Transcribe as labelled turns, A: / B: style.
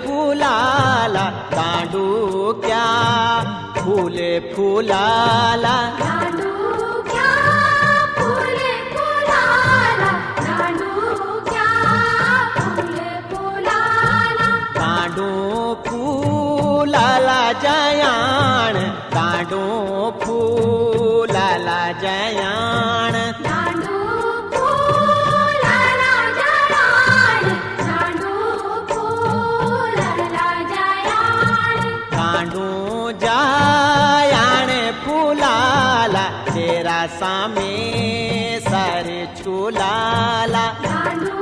A: फुलाला दांडुक्या, फुले फुलाला
B: दांडुक्या, फुले फुलाला दांडुक्या, फुले फुलाला
A: दांडू फुलाला जयाण, दांडू फुलाला जयाण,
B: दांडू फुलाला जयाण, दांडू फुलाला जयाण,
A: दांडू जयाण फुलाला तेरा सामे सारे झुलाला,
B: दांडू